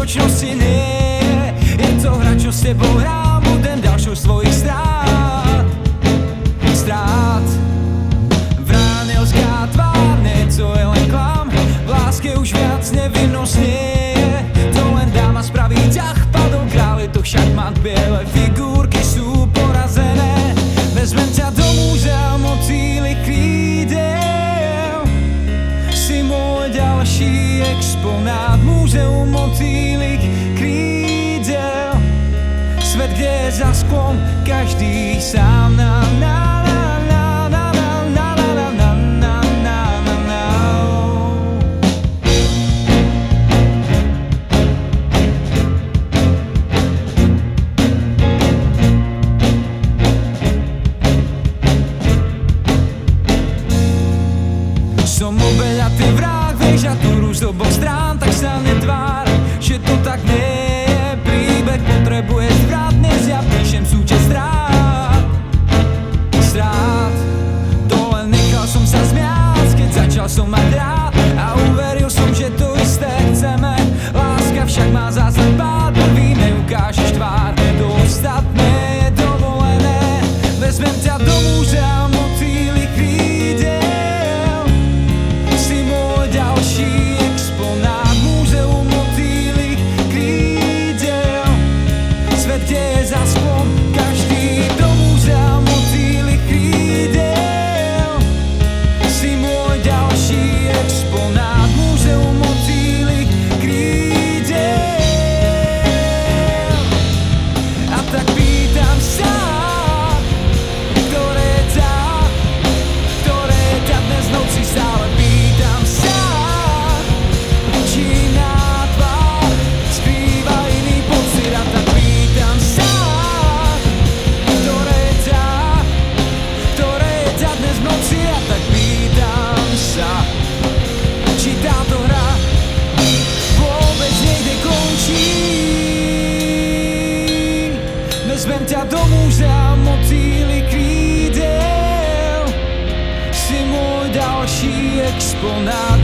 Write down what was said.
skutočnosti nie je. Je to hra, čo s tebou hrám, budem ďalšou svojich strát. Vránelská tvár, nie, to je len klam. V láske už viac nevinnosť nie je. To len dáma spraví ťah, padol král, je to šachmat, biele figurky sú porazené. Vezmem ťa do múzea motýlych krídel. Si môj ďalší exponát, múzeum motýlych krídel. Svet, kde je za sklom každý sám na Som obeť a ty vrah, vieš, a tu rúž z oboch strán, tak sa netvár, že to tak nie je. Príbeh potrebuješ zvrat, dnes ja píšem súčasť strát. To len nechal som sa zmiať, keď začal som mať rád. A uveril som, že to isté chceme. Láska však má zásad pád, prvý neukážeš tvár, to ostatné je dovolené. Vezmem ťa do múzea motýlych krídel. Ďalší exponát, múzeum motýlych krídel. Svet, kde je za sklom každý, do múzea motýlych krídel. Si môj ďalší exponát, múzeum motýlych krídel. A tak pýtam sa, ktoré ťa dnes noci stále pýtam sa. Vezmem ťa do múzea motýlych krídel. Si môj ďalší exponát.